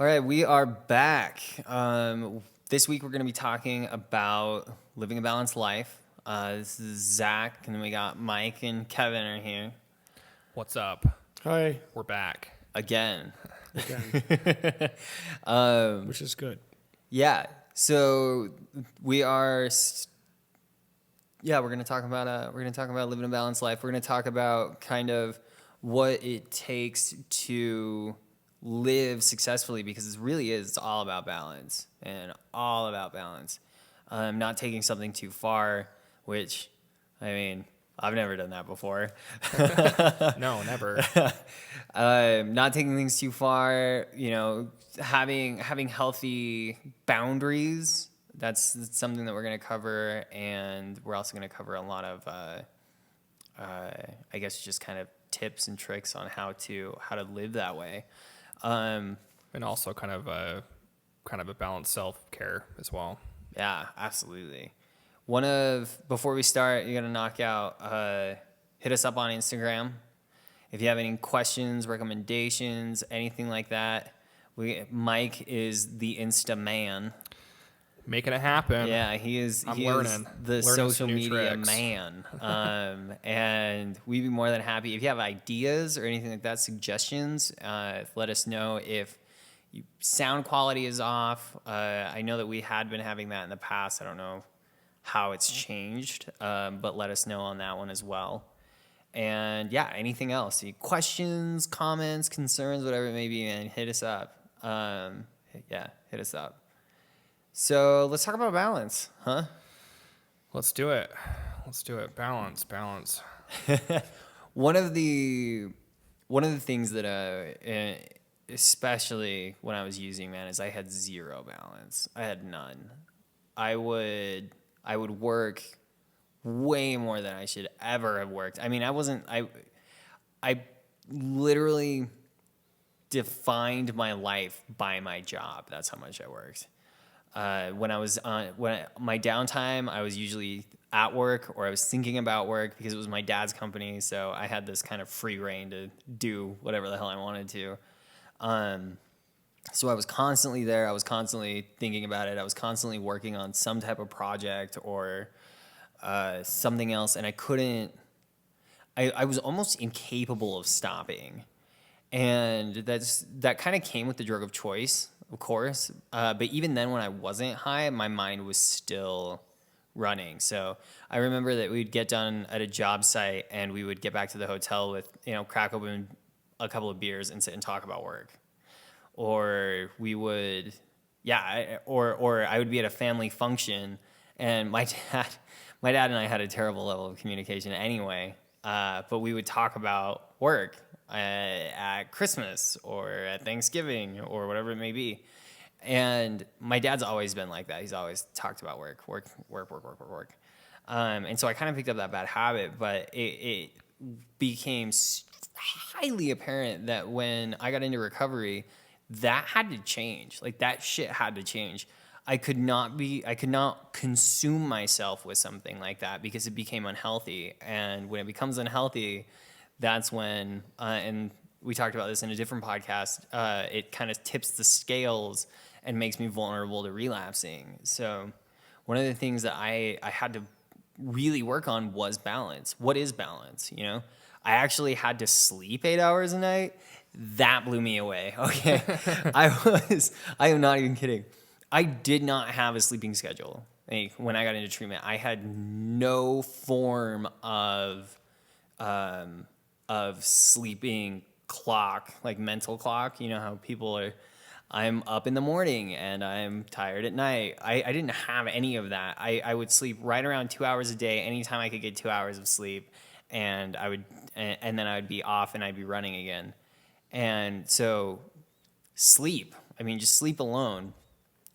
All right, we are back. This week we're going to be talking about living a balanced life. This is Zach, and then we got Mike and Kevin are here What's up? Hi We're back. again. again, which is good. Yeah, so we are. We're going to talk about living a balanced life. We're going to talk about kind of what it takes to live successfully, because it really is. It's all about balance and all about balance. Not taking something too far, which, I mean, I've never done that before. No, never. Not taking things too far, having healthy boundaries. That's something that we're going to cover, and we're also going to cover a lot of, I guess, just kind of tips and tricks on how to live that way. And also kind of a balanced self-care as well. Yeah, absolutely. Before we start, you're gonna knock out. Hit us up on Instagram if you have any questions, recommendations, anything like that. Mike is the Insta man. Making it happen. Yeah, he is. I'm he learning. is the Learning social some new media tricks. man. And we'd be more than happy if you have ideas or anything like that, suggestions. Let us know if sound quality is off. I know that we had been having that in the past. I don't know how it's changed, but let us know on that one as well. And yeah, anything else? Any questions, comments, concerns, whatever it may be, man, hit us up. Hit us up. So let's talk about balance, huh? Let's do it. Balance. One of the things that especially when I was using, man, is I had zero balance. I had none. I would work way more than I should ever have worked. I mean, I literally defined my life by my job. That's how much I worked. When my downtime, I was usually at work, or I was thinking about work, because it was my dad's company. So I had this kind of free reign to do whatever the hell I wanted to. So I was constantly there. I was constantly thinking about it. I was constantly working on some type of project or something else. And I was almost incapable of stopping. And that kind of came with the drug of choice, of course. But even then, when I wasn't high, my mind was still running. So I remember that we'd get done at a job site, and we would get back to the hotel with, crack open a couple of beers and sit and talk about work. Or we would, or I would be at a family function, and my dad and I had a terrible level of communication anyway. But we would talk about work at Christmas or at Thanksgiving or whatever it may be. And my dad's always been like that. He's always talked about work. And so I kind of picked up that bad habit, but it became highly apparent that when I got into recovery, that had to change. Like, that shit had to change. I could not consume myself with something like that, because it became unhealthy. And when it becomes unhealthy, that's when, and we talked about this in a different podcast, it kind of tips the scales and makes me vulnerable to relapsing. So one of the things that I had to really work on was balance. What is balance? I actually had to sleep 8 hours a night. That blew me away. Okay. I am not even kidding. I did not have a sleeping schedule. Like, when I got into treatment, I had no form of sleeping clock, like mental clock. You know how people are, I'm up in the morning and I'm tired at night. I didn't have any of that. I would sleep right around 2 hours a day, anytime I could get 2 hours of sleep, and then I would be off and I'd be running again. And so sleep, just sleep alone,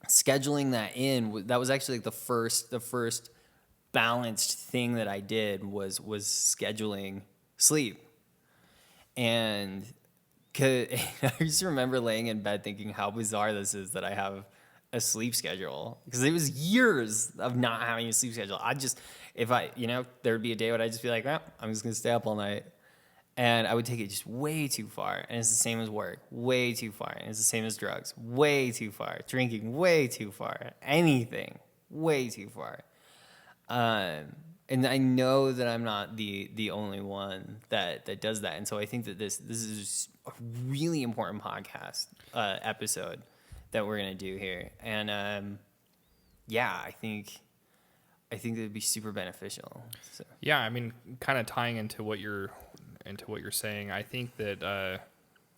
scheduling that in, that was actually like the first balanced thing that I did was scheduling sleep. And I just remember laying in bed thinking how bizarre this is that I have a sleep schedule, because it was years of not having a sleep schedule. There'd be a day where I'd just be like, I'm just going to stay up all night. And I would take it just way too far. And it's the same as work, way too far. And it's the same as drugs, way too far. Drinking, way too far. Anything, way too far. And I know that I'm not the only one that does that. And so I think that this is a really important podcast episode that we're going to do here. And yeah, I think that it'd be super beneficial. So. Yeah, I mean, kind of tying into what you're saying, I think that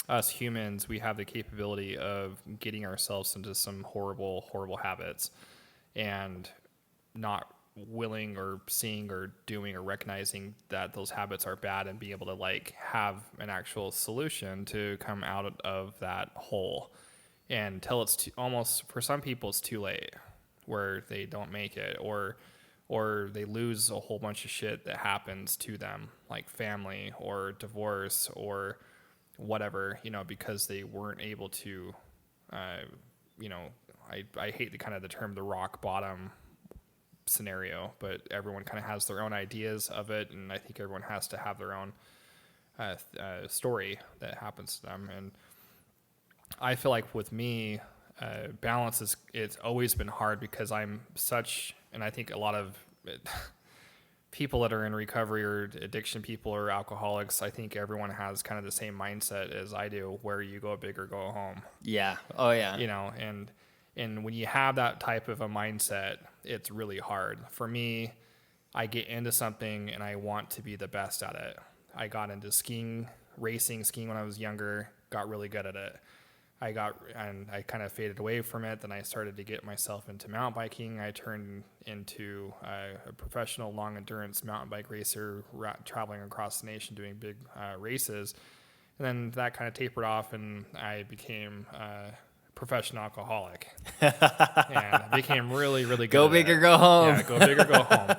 us humans, we have the capability of getting ourselves into some horrible habits and not willing or seeing or doing or recognizing that those habits are bad and being able to like have an actual solution to come out of that hole. And until it's almost, for some people, it's too late, where they don't make it, or they lose a whole bunch of shit that happens to them, like family or divorce or whatever, because they weren't able to, I hate the term the rock bottom scenario, but everyone kind of has their own ideas of it, and I think everyone has to have their own story that happens to them. And I feel like with me, balance it's always been hard because I'm such, and I think a lot of people that are in recovery or addiction people or alcoholics, I think everyone has kind of the same mindset as I do, where you go big or go home. Yeah. Oh yeah. And when you have that type of a mindset, it's really hard. For me, I get into something and I want to be the best at it. I got into skiing when I was younger, got really good at it. I kind of faded away from it. Then I started to get myself into mountain biking. I turned into a professional long endurance mountain bike racer, traveling across the nation doing big races. And then that kind of tapered off, and I became professional alcoholic and became really, really good. Go big or go home. Yeah, go big or go home.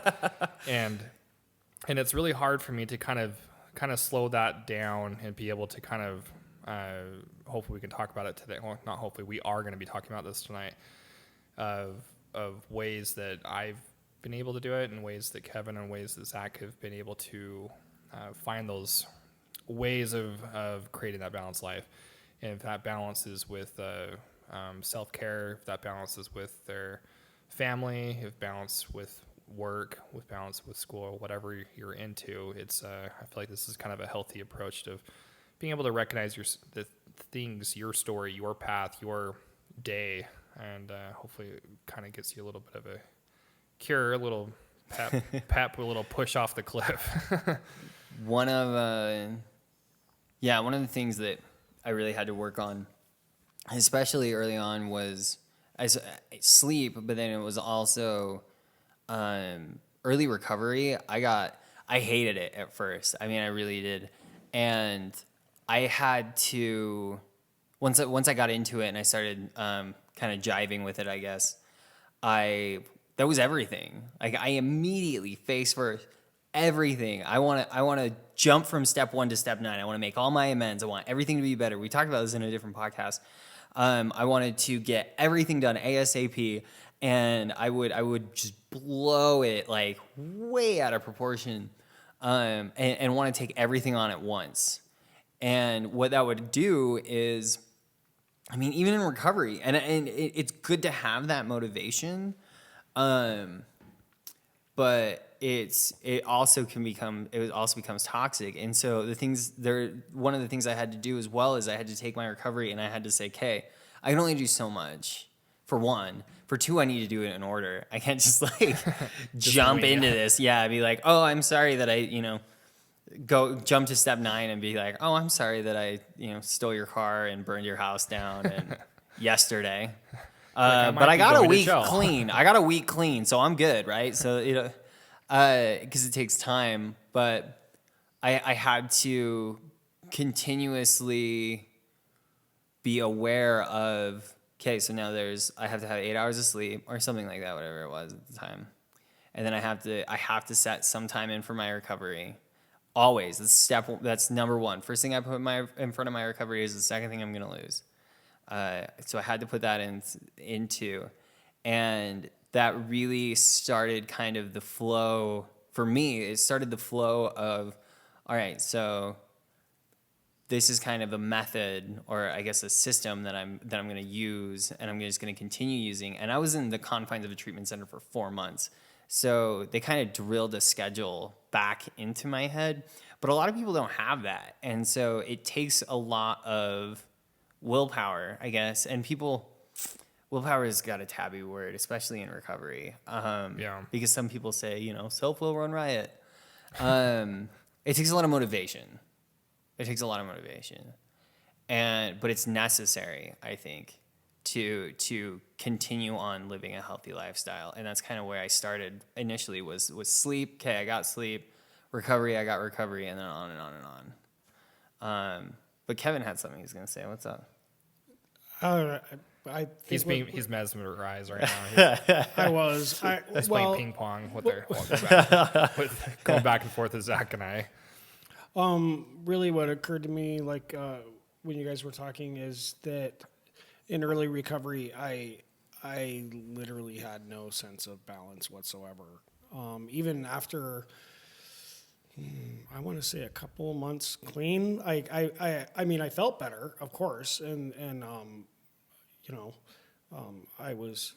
And it's really hard for me to kind of slow that down and be able to kind of hopefully we can talk about it today. Well, not hopefully, we are going to be talking about this tonight, of ways that I've been able to do it, and ways that Kevin and ways that Zach have been able to find those ways of creating that balanced life. And if that balance is with self-care, if that balance is with their family, if balance with work, with balance with school, whatever you're into, it's I feel like this is kind of a healthy approach to being able to recognize the things, your story, your path, your day, and hopefully it kind of gets you a little bit of a cure, a little pep, a little push off the cliff. One of the things that I really had to work on, especially early on, was sleep, but then it was also early recovery. I hated it at first. I mean, I really did. And I had to, once I got into it and I started kind of jiving with it, I guess, that was everything. Like, I immediately face first everything. I want to jump from step 1 to step 9. I want to make all my amends. I want everything to be better. We talked about this in a different podcast. I wanted to get everything done ASAP, and I would just blow it like way out of proportion, and want to take everything on at once. And what that would do is, I mean, even in recovery, and it's good to have that motivation, but it also becomes toxic. And so one of the things I had to do as well is I had to take my recovery and I had to say, okay, I can only do so much. For one. For two, I need to do it in order. I can't just like jump into this. Yeah, I'd be like, oh, I'm sorry that I, go jump to step 9 and be like, oh, I'm sorry that I, stole your car and burned your house down and yesterday. But I got a week clean. I got a week clean, so I'm good, right? So, because it takes time, but I had to continuously be aware of, okay, so now I have to have 8 hours of sleep or something like that, whatever it was at the time. And then I have to set some time in for my recovery. Always. That's number 1. First thing I put in front of my recovery is the second thing I'm going to lose. So I had to put that into, and that really started kind of the flow for me. It started the flow of, all right, so this is kind of a method, or I guess a system that I'm going to use, and I'm just going to continue using. And I was in the confines of a treatment center for 4 months, so they kind of drilled a schedule back into my head. But a lot of people don't have that, and so it takes a lot of willpower, I guess. And willpower has got a taboo word, especially in recovery. Because some people say, self will run riot. It takes a lot of motivation. But it's necessary, I think, to continue on living a healthy lifestyle. And that's kind of where I started initially was sleep. Okay, I got sleep. Recovery, I got recovery, and then on and on and on. But Kevin had something he was going to say. What's up? I think He's mesmerized right now. I was. He's playing ping pong with going back and forth with Zach and I. Really what occurred to me, like when you guys were talking, is that in early recovery, I literally had no sense of balance whatsoever. Even after, I want to say a couple of months clean, I mean, I felt better, of course, and I was,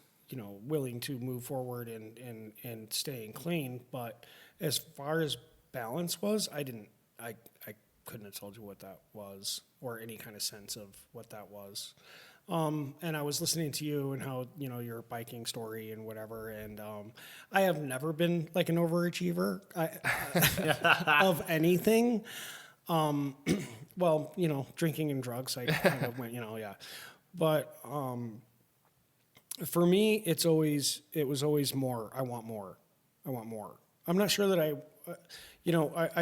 willing to move forward and staying clean. But as far as balance was, I couldn't have told you what that was or any kind of sense of what that was. And I was listening to you and how, your biking story and whatever. And I have never been like an overachiever of anything. Well, drinking and drugs, I kind of went, yeah. But for me, it was always more. I want more. I'm not sure that I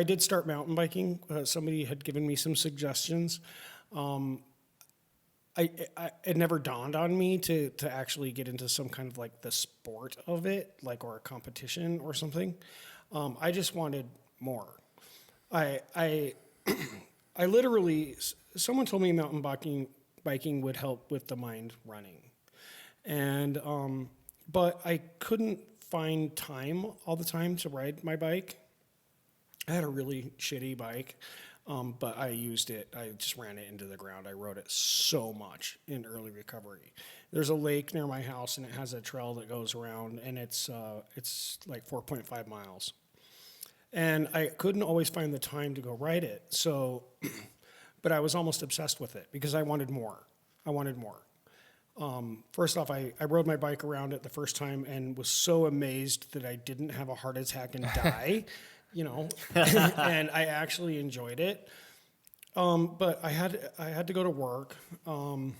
did start mountain biking. Somebody had given me some suggestions. It never dawned on me to actually get into some kind of like the sport of it, like, or a competition or something. I just wanted more. I literally, someone told me mountain biking would help with the mind running. And, but I couldn't find time all the time to ride my bike. I had a really shitty bike, but I used it. I just ran it into the ground. I rode it so much in early recovery. There's a lake near my house, and it has a trail that goes around, and it's like 4.5 miles. And I couldn't always find the time to go ride it. So, but I was almost obsessed with it because I wanted more. First off, I rode my bike around it the first time and was so amazed that I didn't have a heart attack and die. And I actually enjoyed it. But I had to go to work, and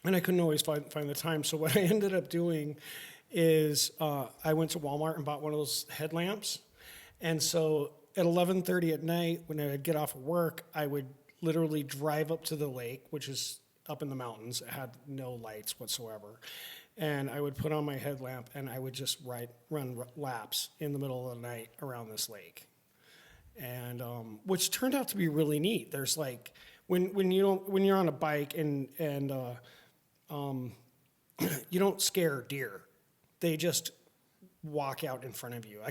I couldn't always find the time. So what I ended up doing is I went to Walmart and bought one of those headlamps. And so at 11:30 at night, when I would get off of work, I would literally drive up to the lake, which is up in the mountains. It had no lights whatsoever. And I would put on my headlamp, and I would just run laps in the middle of the night around this lake, and which turned out to be really neat. There's like when you're on a bike and you don't scare deer, they just walk out in front of you.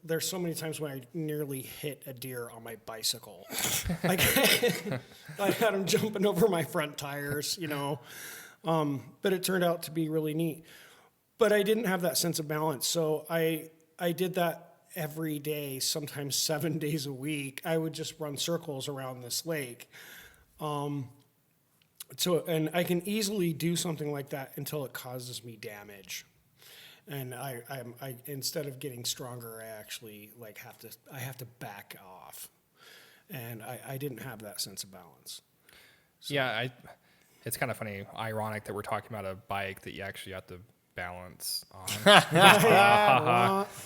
There's so many times when I nearly hit a deer on my bicycle. Like I had them jumping over my front tires, but it turned out to be really neat. But I didn't have that sense of balance. So I did that every day, sometimes 7 days a week. I would just run circles around this lake. And I can easily do something like that until it causes me damage. And I instead of getting stronger, I actually have to back off. And I didn't have that sense of balance. So. Yeah, it's kind of funny, ironic that we're talking about a bike that you actually have to balance on.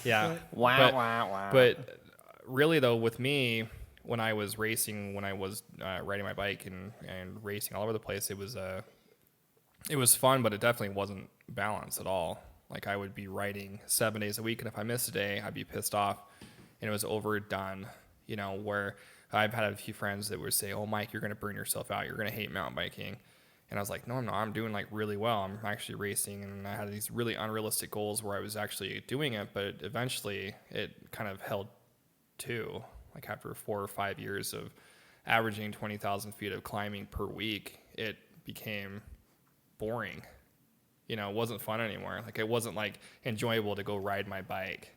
Yeah. Wow. But really, though, with me, when I was racing, when I was riding my bike and racing all over the place, it was fun, but it definitely wasn't balanced at all. Like, I would be riding 7 days a week, and if I missed a day, I'd be pissed off, and it was overdone, where I've had a few friends that would say, "Oh, Mike, you're going to burn yourself out. You're going to hate mountain biking." And I was like, no, I'm not. I'm doing like really well. I'm actually racing, and I had these really unrealistic goals where I was actually doing it, but eventually it kind of held too. Like after 4 or 5 years of averaging 20,000 feet of climbing per week, it became boring. You know, it wasn't fun anymore. Like, it wasn't like enjoyable to go ride my bike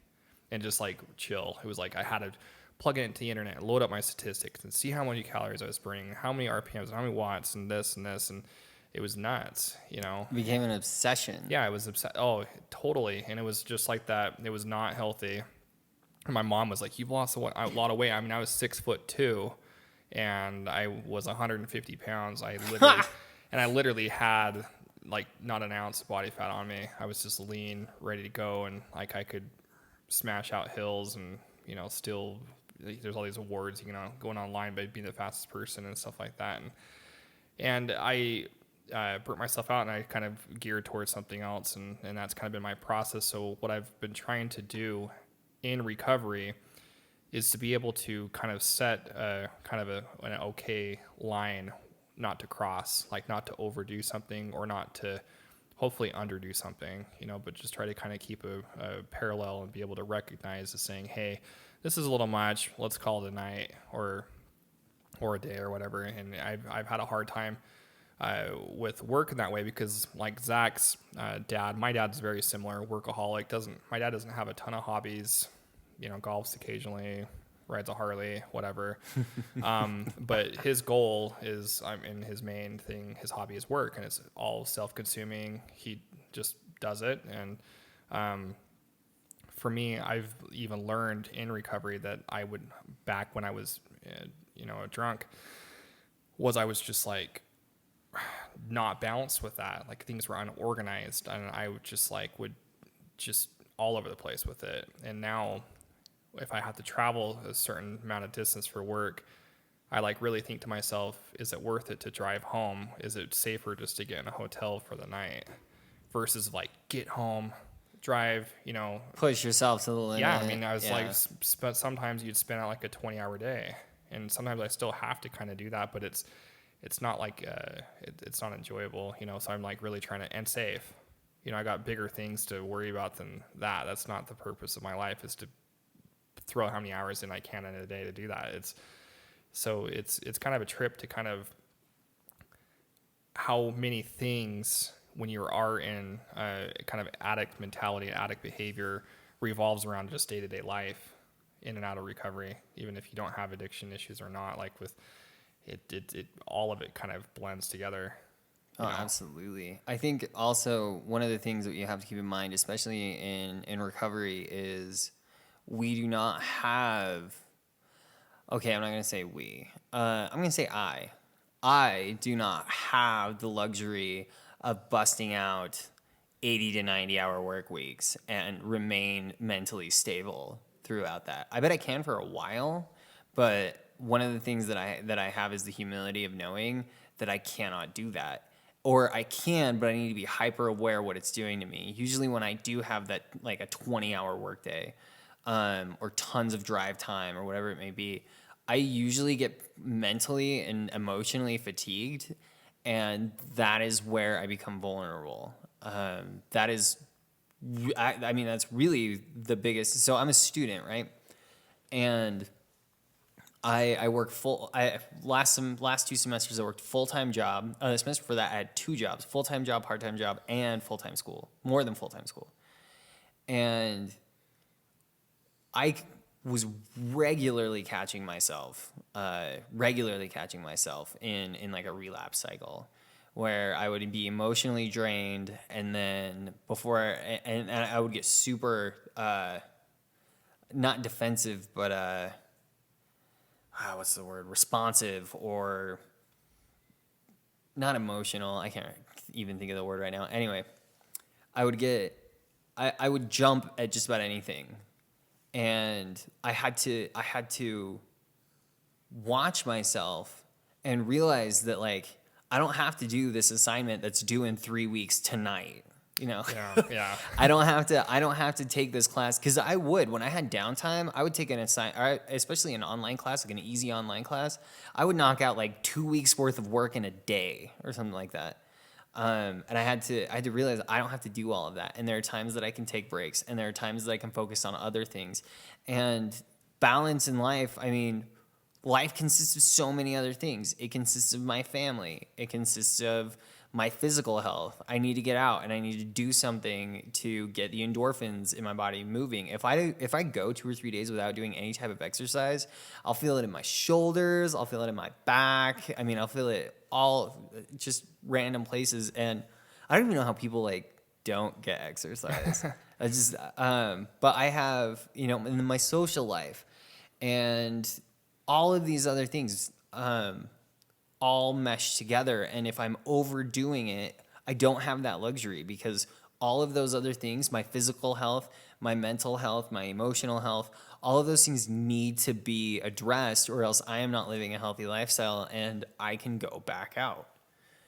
and just like chill. It was like I had to plug it into the internet, load up my statistics, and see how many calories I was burning, how many RPMs, how many watts, and this and this, and it was nuts. You know, It became an obsession. yeah, I was upset. Oh, totally. And it was just like that. It was not healthy. And my mom was like, "You've lost a lot of weight." I mean, I was 6'2", and I was 150 pounds. I literally had like not an ounce of body fat on me. I was just lean, ready to go, and like I could smash out hills, and you know, still like, there's all these awards, you know, going online by being the fastest person and stuff like that. And I burnt myself out, and I kind of geared towards something else, and that's kind of been my process. So what I've been trying to do in recovery is to be able to kind of set an okay line not to cross, like not to overdo something or not to hopefully underdo something, you know, but just try to kind of keep a parallel and be able to recognize as saying, hey, this is a little much, let's call it a night or a day or whatever. And I've had a hard time with work in that way because like Zach's dad, my dad's very similar, workaholic. My dad doesn't have a ton of hobbies, you know, golfs occasionally, rides a Harley, whatever. But his goal is, and his main thing, his hobby is work, and it's all self-consuming. He just does it. And for me, I've even learned in recovery that I would, back when I was, you know, drunk, I was just like not balanced with that. Like things were unorganized, and I would just all over the place with it. And now, if I have to travel a certain amount of distance for work, I like really think to myself, is it worth it to drive home? Is it safer just to get in a hotel for the night versus like get home, drive, you know, Push yourself to the limit. yeah. I mean, I was like, sometimes you'd spend out like a 20-hour day, and sometimes I still have to kind of do that, but it's not like, it's not enjoyable, you know? So I'm like really trying to, and safe, you know, I got bigger things to worry about than that. That's not the purpose of my life, is to throw how many hours in I can in a day to do that. It's kind of a trip to kind of how many things when you are in kind of addict mentality, addict behavior revolves around just day-to-day life in and out of recovery, even if you don't have addiction issues or not. Like with it all of it kind of blends together. Oh, absolutely. I think also one of the things that you have to keep in mind, especially in recovery, is we do not have. Okay, I'm not going to say we. I'm going to say I. I do not have the luxury of busting out 80 to 90 hour work weeks and remain mentally stable throughout that. I bet I can for a while, but one of the things that I have is the humility of knowing that I cannot do that. Or I can, but I need to be hyper aware of what it's doing to me. Usually when I do have that, like a 20-hour workday, or tons of drive time or whatever it may be, I usually get mentally and emotionally fatigued, and that is where I become vulnerable. That is, I mean, that's really the biggest. So I'm a student, right? And I work last 2 semesters I worked full-time job. The semester for that I had 2 jobs, full-time job, part-time job, and full-time school, more than full-time school. And I was regularly catching myself in like a relapse cycle where I would be emotionally drained, and then and I would get super, not defensive, but what's the word? Responsive, or not emotional. I can't even think of the word right now. Anyway, I would jump at just about anything. And I had to watch myself and realize that, like, I don't have to do this assignment that's due in 3 weeks tonight. You know, Yeah. I don't have to take this class, because I would, when I had downtime, I would take an assignment, especially an online class, like an easy online class. I would knock out like 2 weeks worth of work in a day or something like that. And I had to realize I don't have to do all of that. And there are times that I can take breaks, and there are times that I can focus on other things. And balance in life, I mean, life consists of so many other things. It consists of my family. It consists of my physical health. I need to get out and I need to do something to get the endorphins in my body moving. If I go 2 or 3 days without doing any type of exercise, I'll feel it in my shoulders, I'll feel it in my back. I mean, I'll feel it all just random places, and I don't even know how people like don't get exercise. I just but I have, in my social life and all of these other things all mesh together. And if I'm overdoing it, I don't have that luxury, because all of those other things, my physical health, my mental health, my emotional health, all of those things need to be addressed, or else I am not living a healthy lifestyle and I can go back out.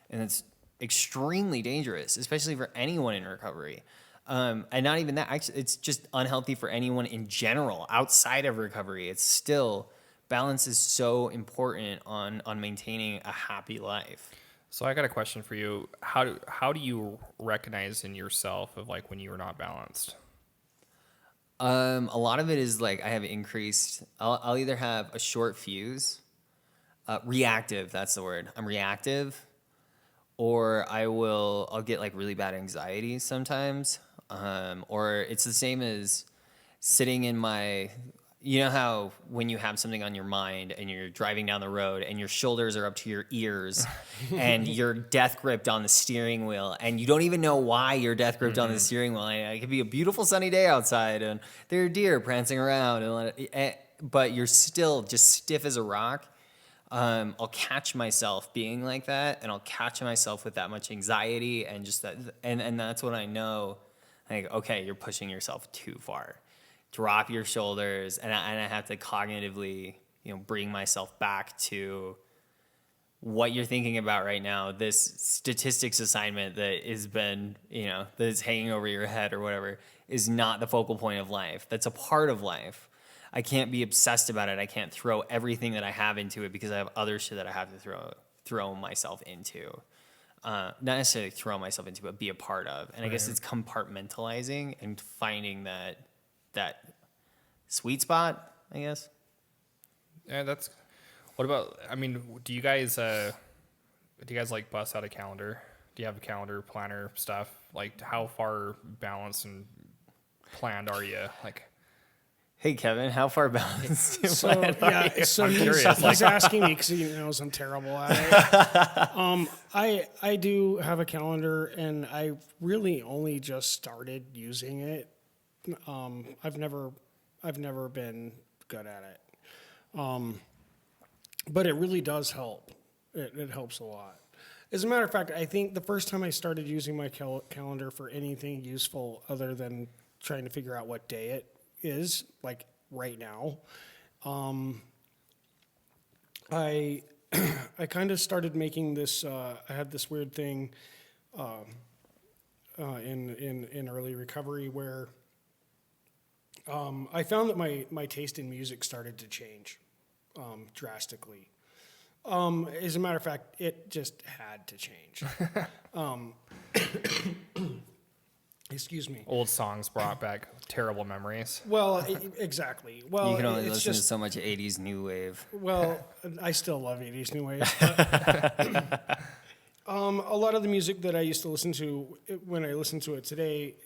And it's extremely dangerous, especially for anyone in recovery. And not even that, actually, it's just unhealthy for anyone in general outside of recovery. It's still, balance is so important on maintaining a happy life. So I got a question for you. How do you recognize in yourself of like when you are not balanced? A lot of it is like I have increased. I'll either have a short fuse, reactive. That's the word. I'm reactive, or I'll get like really bad anxiety sometimes. Or it's the same as sitting in my. You know how when you have something on your mind and you're driving down the road and your shoulders are up to your ears and you're death gripped on the steering wheel and you don't even know why you're death gripped on the steering wheel. And it could be a beautiful sunny day outside and there are deer prancing around, but you're still just stiff as a rock. I'll catch myself being like that, and I'll catch myself with that much anxiety and just that, and that's when I know, like, okay, you're pushing yourself too far. Drop your shoulders, and I have to cognitively, bring myself back to what you're thinking about right now. This statistics assignment that has been, that's hanging over your head or whatever, is not the focal point of life. That's a part of life. I can't be obsessed about it. I can't throw everything that I have into it, because I have other shit that I have to throw myself into. Not necessarily throw myself into, but be a part of. And I guess it's compartmentalizing and finding that sweet spot, I guess. Yeah, that's. What about? I mean, do you guys like bust out a calendar? Do you have a calendar planner stuff? Like, how far balanced and planned are you? Like, hey Kevin, how far balanced? So yeah, so I'm he's, curious, he's asking me because he knows I'm terrible at it. I do have a calendar, and I really only just started using it. I've never been good at it, but it really does help. It helps a lot. As a matter of fact, I think the first time I started using my calendar for anything useful other than trying to figure out what day it is, like right now, I kind of started making this. I had this weird thing in early recovery where I found that my taste in music started to change drastically. As a matter of fact, it just had to change. Excuse me. old songs brought back terrible memories. Well, exactly. Well, You can only it's listen just, to so much 80s new wave. Well, I still love 80s new wave. A lot of the music that I used to listen to, when I listen to it today,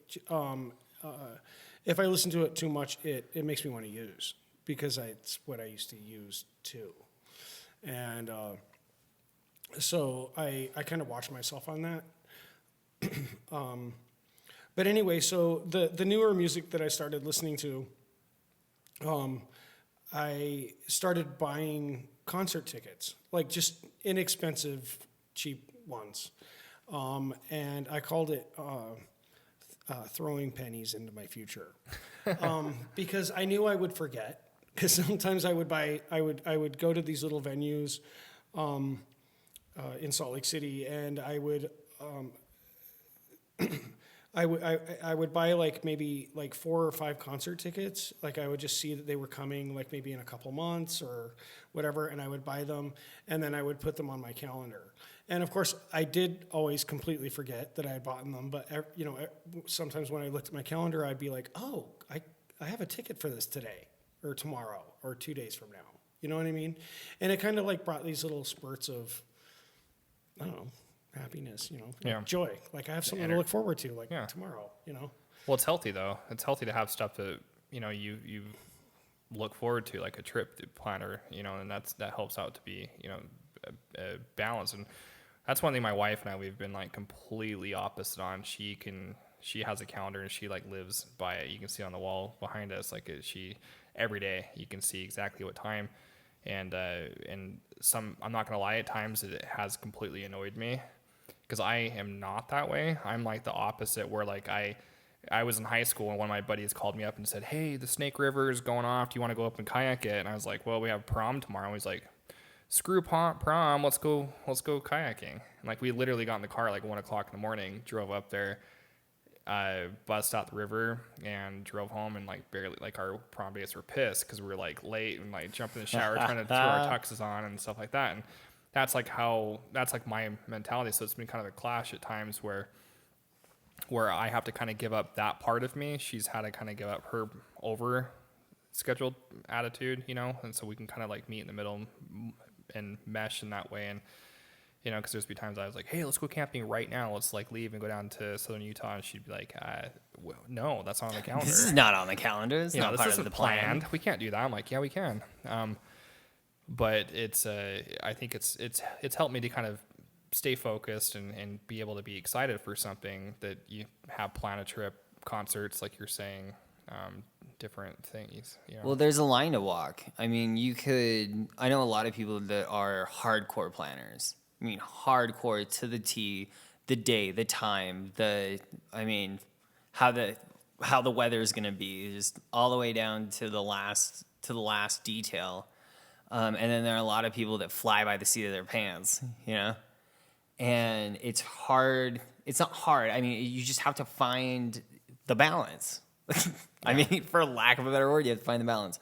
if I listen to it too much, it makes me want to use, because it's what I used to use too. And so I kind of watch myself on that. But anyway, so the newer music that I started listening to, I started buying concert tickets, like just inexpensive, cheap ones. And I called it throwing pennies into my future, because I knew I would forget. Because sometimes I would go to these little venues in Salt Lake City, and I would buy like maybe like 4 or 5 concert tickets. Like I would just see that they were coming, like maybe in a couple months or whatever, and I would buy them, and then I would put them on my calendar. And of course, I did always completely forget that I had bought them. But sometimes when I looked at my calendar, I'd be like, "Oh, I have a ticket for this today, or tomorrow, or 2 days from now," You know what I mean? And it kind of like brought these little spurts of, I don't know, happiness, you know, Yeah. joy. Like I have something to ener- look forward to, like Yeah. tomorrow, you know? Well, it's healthy though. It's healthy to have stuff that you look forward to, like a trip to planner, and that helps out to be a balance. And that's one thing my wife and I we've been like completely opposite on. She has a calendar and she like lives by it. You can see on the wall behind us, like she every day you can see exactly what time. And I'm not gonna lie, at times it has completely annoyed me because I am not that way. I'm like the opposite, where like I was in high school and one of my buddies called me up and said, "Hey, the Snake River is going off. Do you want to go up and kayak it?" And I was like, "Well, we have prom tomorrow." And he's like, "Screw prom. Let's go kayaking." And like we literally got in the car at like 1:00 in the morning, drove up there, bussed out the river, and drove home. And like barely, like our prom dates were pissed because we were like late and like jumped in the shower trying to throw our tuxes on and stuff like that. And that's like my mentality. So it's been kind of a clash at times where I have to kind of give up that part of me. She's had to kind of give up her over scheduled attitude, and so we can kind of like meet in the middle and mesh in that way. And, because there's been times I was like, "Hey, let's go camping right now. Let's like leave and go down to southern Utah." And she'd be like, well, "No, that's not on the calendar. This is not on the calendar. It's not this part isn't of the plan. planned. We can't do that." I'm like, "Yeah, we can." But it's, I think it's helped me to kind of stay focused and be able to be excited for something that you have plan a trip, concerts, like you're saying, different things. Well, there's a line to walk. I mean, I know a lot of people that are hardcore planners. I mean, hardcore to the T, the day, the time, how the weather is going to be, just all the way down to the last detail. And then there are a lot of people that fly by the seat of their pants, and it's hard. It's not hard. I mean, you just have to find the balance. I mean, for lack of a better word, you have to find the balance.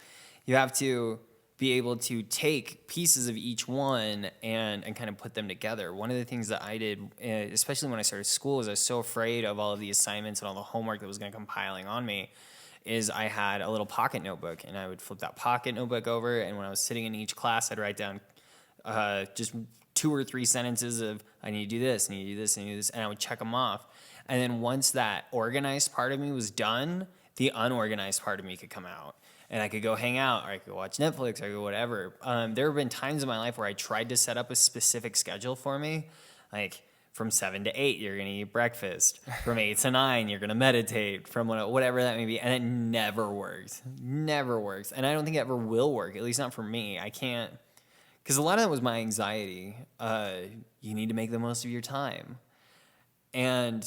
You have to be able to take pieces of each one and kind of put them together. One of the things that I did, especially when I started school, is I was so afraid of all of the assignments and all the homework that was going to come piling on me, is I had a little pocket notebook, and I would flip that pocket notebook over, and when I was sitting in each class, I'd write down just 2 or 3 sentences of, I need to do this, I need to do this, I need to do this, and I would check them off. And then once that organized part of me was done, the unorganized part of me could come out. And I could go hang out, or I could watch Netflix, or I could whatever. There have been times in my life where I tried to set up a specific schedule for me, like from 7 to 8, you're gonna eat breakfast. From 8 to 9, you're gonna meditate. From whatever that may be, and it never works. Never works, and I don't think it ever will work. At least not for me. I can't, because a lot of that was my anxiety. You need to make the most of your time, and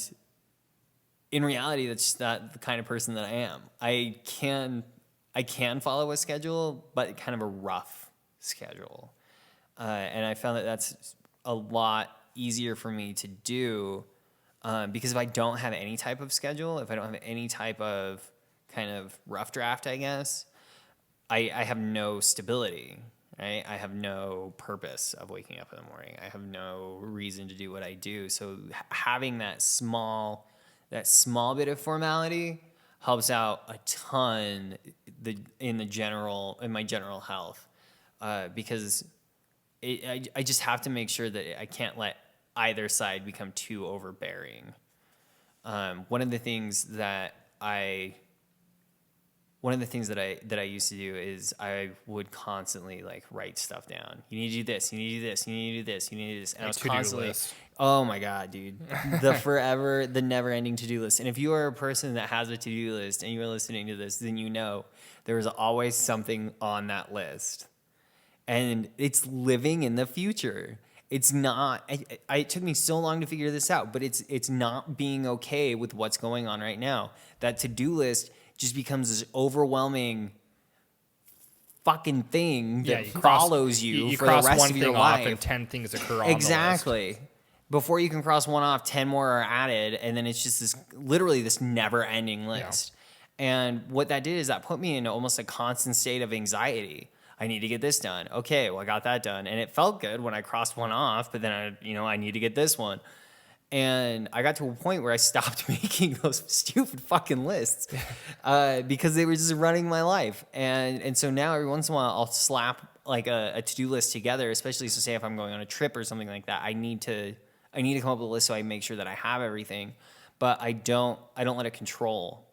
in reality, that's just not the kind of person that I am. I can follow a schedule, but kind of a rough schedule. And I found that that's a lot easier for me to do because if I don't have any type of schedule, if I don't have any type of kind of rough draft, I guess, I have no stability, right? I have no purpose of waking up in the morning. I have no reason to do what I do. So having that small bit of formality helps out a ton in my general health, because I just have to make sure that I can't let either side become too overbearing. One of the things that I used to do is I would constantly like write stuff down. You need to do this. You need to do this. You need to do this. You need to do this. And I was constantly, list. oh my God, dude, the never-ending to-do list. And if you are a person that has a to-do list and you are listening to this, then you know there is always something on that list, and it's living in the future. It's not. It took me so long to figure this out, but it's not being okay with what's going on right now. That to-do list just becomes this overwhelming fucking thing that follows you for the rest of your life. You cross one thing off and 10 things occur on exactly. the list. Before you can cross one off, 10 more are added, and then it's just this never-ending list. Yeah. And what that did is that put me in almost a constant state of anxiety. I need to get this done. Okay, well, I got that done. And it felt good when I crossed one off, but then I need to get this one. And I got to a point where I stopped making those stupid fucking lists because they were just running my life. And so now every once in a while I'll slap like a to-do list together, especially so say if I'm going on a trip or something like that, I need to come up with a list so I make sure that I have everything. But I don't let it control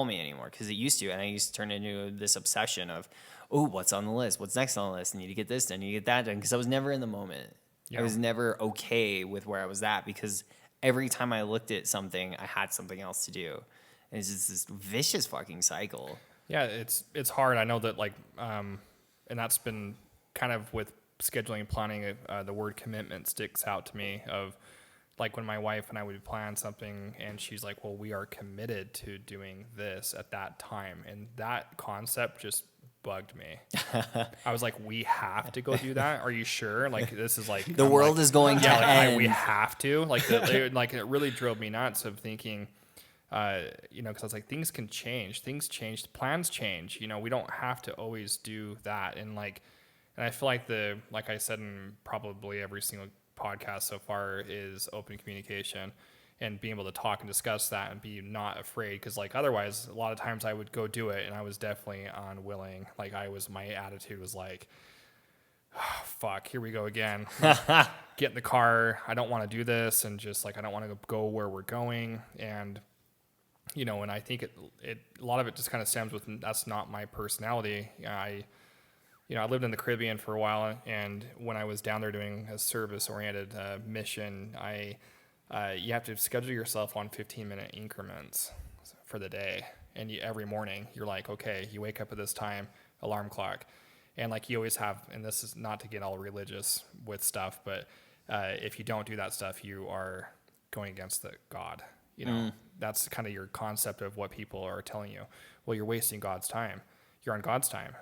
me anymore, because it used to, and I used to turn into this obsession of, oh, what's on the list? What's next on the list? I need to get this done, I need to get that done, because I was never in the moment. Yeah. I was never okay with where I was at, because every time I looked at something, I had something else to do. And it's just this vicious fucking cycle. Yeah, it's hard. I know that and that's been kind of with scheduling and planning. The word commitment sticks out to me. Of like when my wife and I would plan something, and she's like, "Well, we are committed to doing this at that time," and that concept just bugged me. I was like, "We have to go do that? Are you sure? Like this is like The world is going to end. we have to." Like like it really drove me nuts of thinking. Because I was like, things can change, plans change, we don't have to always do that. And I feel like I said in probably every single podcast so far, is open communication and being able to talk and discuss that and be not afraid. Cause otherwise a lot of times I would go do it and I was definitely unwilling. My attitude was like, oh, fuck, here we go again. Get in the car. I don't want to do this. And just I don't want to go where we're going. And and I think a lot of it just kind of stems with, that's not my personality. I lived in the Caribbean for a while, and when I was down there doing a service-oriented mission, you have to schedule yourself on 15-minute increments for the day. And every morning, you're like, okay, you wake up at this time, alarm clock. And you always have, and this is not to get all religious with stuff, but if you don't do that stuff, you are going against the God. That's kind of your concept of what people are telling you. Well, you're wasting God's time. You're on God's time,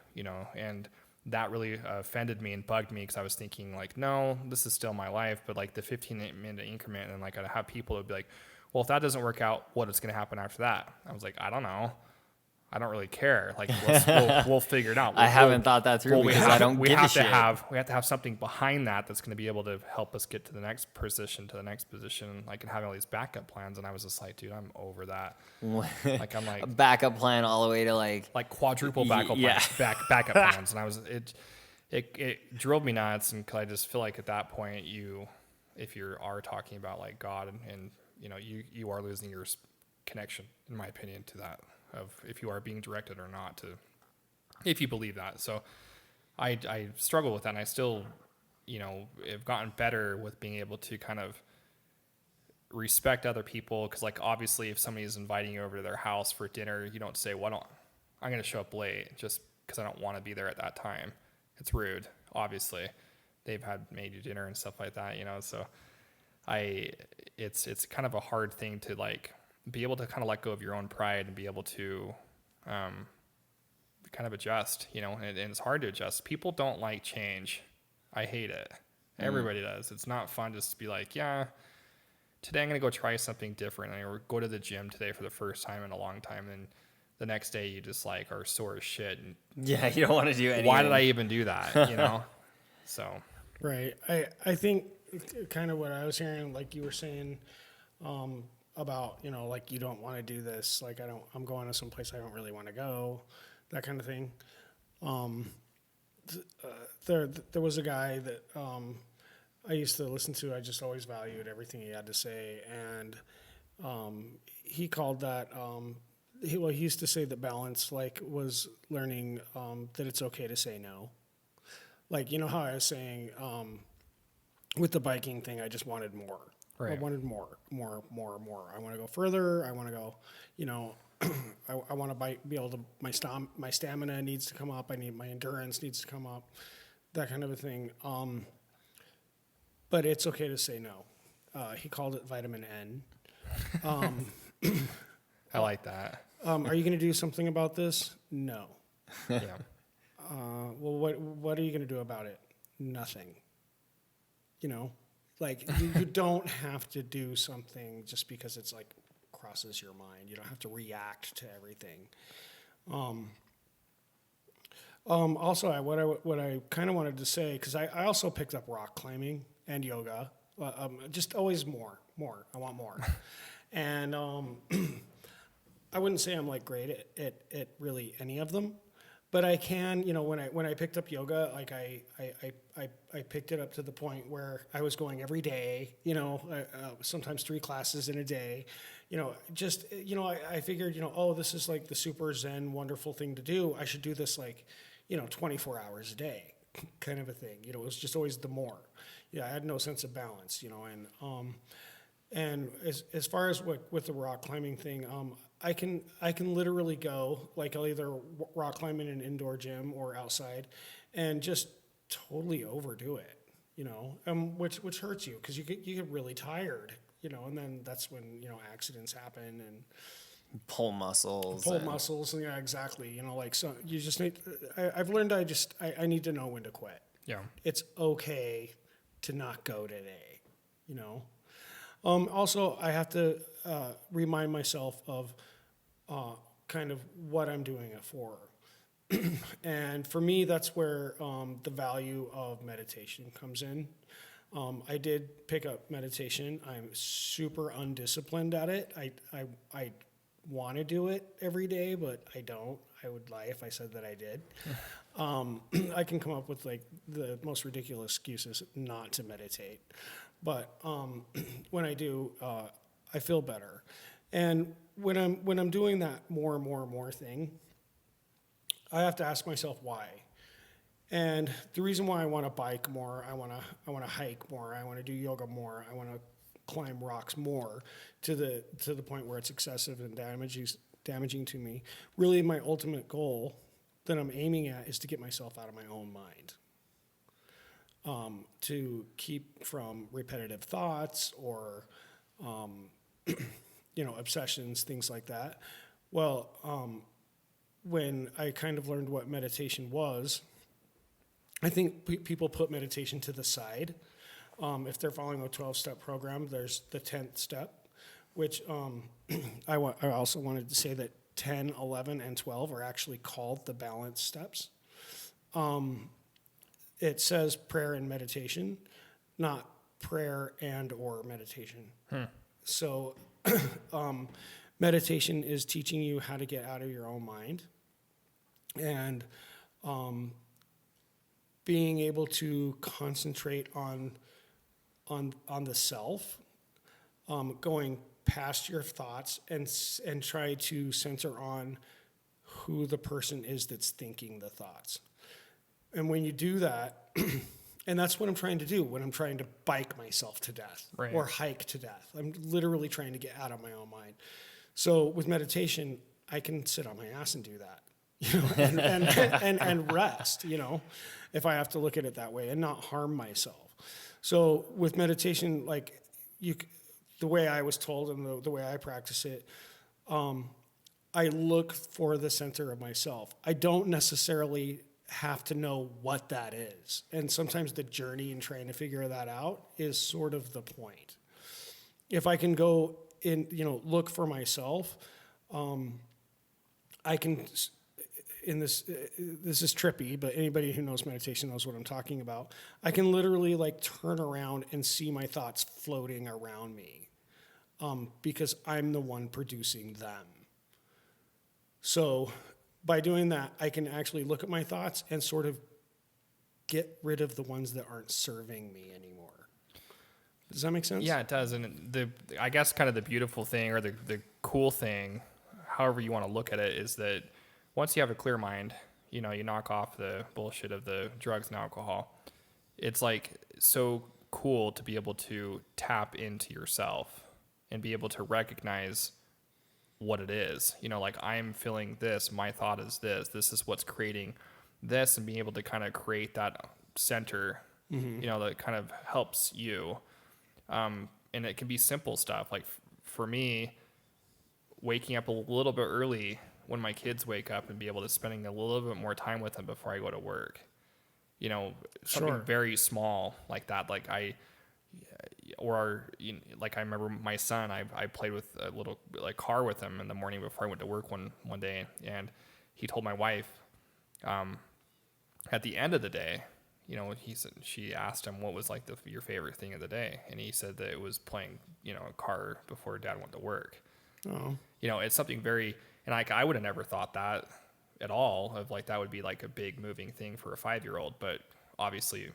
and that really offended me and bugged me, because I was thinking no, this is still my life, but the 15-minute increment, and I'd have people who'd be like, well, if that doesn't work out, what is going to happen after that? I was like, I don't know. I don't really care. We'll figure it out. I haven't thought that through, because I don't give a shit. We have to have something behind that's going to be able to help us get to the next position, and having all these backup plans. And I was just like, dude, I'm over that. I'm like a backup plan all the way to quadruple backup plans, backup plans. And I was, it drove me nuts. And cause I just feel like at that point, if you are talking about God and you are losing your connection, in my opinion, to that. Of if you are being directed or not, if you believe that. So I struggle with that, and I still, have gotten better with being able to kind of respect other people. Because obviously if somebody is inviting you over to their house for dinner, you don't say, well, I'm going to show up late just because I don't want to be there at that time. It's rude. Obviously they've made you dinner and stuff like that, so it's kind of a hard thing to be able to kind of let go of your own pride and be able to kind of adjust, and it's hard to adjust. People don't like change. I hate it. Everybody does. It's not fun just to be like, yeah, today I'm going to go try something different. Or go to the gym today for the first time in a long time. And the next day you just are sore as shit. And yeah, you don't want to do anything. Why did I even do that? So. Right. I think kind of what I was hearing, you were saying, about, you don't want to do this. I'm going to some place I don't really want to go, that kind of thing. There was a guy that I used to listen to. I just always valued everything he had to say. And he called that, he used to say that balance, was learning that it's okay to say no. How I was saying with the biking thing, I just wanted more. Right. I wanted more. I want to go further. I want to go, I want to be able to, my stamina needs to come up. My endurance needs to come up, that kind of a thing. But it's okay to say no. He called it vitamin N. I like that. Are you going to do something about this? No. Yeah. Well, what are you going to do about it? Nothing. You don't have to do something just because it's crosses your mind. You don't have to react to everything. Also, what I kind of wanted to say, because I also picked up rock climbing and yoga. Just always more. I want more. And I wouldn't say I'm great at really any of them, but I can, when I picked up yoga, like I picked it up to the point where I was going every day, sometimes 3 classes in a day, I figured, oh, this is like the super zen, wonderful thing to do. I should do this 24 hours a day kind of a thing. It was just always the more. Yeah, I had no sense of balance, and as far as with the rock climbing thing, I can literally go, like I'll either rock climb in an indoor gym or outside, and just totally overdo it, which hurts you because you get really tired, and then that's when accidents happen and Pull muscles. pull muscles. And yeah, exactly. So you just need. I've learned I need to know when to quit. Yeah. It's okay to not go today, Also, I have to remind myself of kind of what I'm doing it for. And for me, that's where the value of meditation comes in. I did pick up meditation. I'm super undisciplined at it. I want to do it every day, but I don't. I would lie if I said that I did. I can come up with like the most ridiculous excuses not to meditate. But when I do, I feel better. And when I'm doing that more and more thing, I have to ask myself why. And the reason why I want to bike more, I want to hike more, I want to do yoga more, I want to climb rocks more to the point where it's excessive and damaging to me. Really, my ultimate goal that I'm aiming at is to get myself out of my own mind. To keep from repetitive thoughts or, obsessions, things like that. Well, when I kind of learned what meditation was, I think people put meditation to the side. If they're following a 12-step program, there's the 10th step, which I also wanted to say that 10, 11, and 12 are actually called the balance steps. It says prayer and meditation, not prayer and or meditation. So meditation is teaching you how to get out of your own mind and being able to concentrate on the self, going past your thoughts and try to center on who the person is that's thinking the thoughts. And when you do that, and that's what I'm trying to do when I'm trying to bike myself to death or hike to death. I'm literally trying to get out of my own mind. So with meditation, I can sit on my ass and do that, and rest, if I have to look at it that way and not harm myself. So with meditation, like the way I was told and the way I practice it, I look for the center of myself. I don't necessarily have to know what that is. And sometimes the journey in trying to figure that out is sort of the point. If I can go in, look for myself, I can, this is trippy, but anybody who knows meditation knows what I'm talking about. I can literally like turn around and see my thoughts floating around me, because I'm the one producing them. So by doing that, I can actually look at my thoughts and sort of get rid of the ones that aren't serving me anymore. Does that make sense? Yeah, it does. And I guess kind of the beautiful thing or the cool thing, however you want to look at it, is that once you have a clear mind, you knock off the bullshit of the drugs and alcohol. It's like so cool to be able to tap into yourself and be able to recognize what it is. Like I'm feeling this, my thought is this is what's creating this, and being able to kind of create that center, that kind of helps you. And it can be simple stuff. Like for me, waking up a little bit early when my kids wake up and be able to spending a little bit more time with them before I go to work, something very small like that. Like I remember my son, I played with a little like car with him in the morning before I went to work one day, and he told my wife, at the end of the day, she asked him what was like your favorite thing of the day, and he said that it was playing, a car before Dad went to work. Oh. It's something very, and I would have never thought that at all of like that would be like a big moving thing for a 5-year-old, but obviously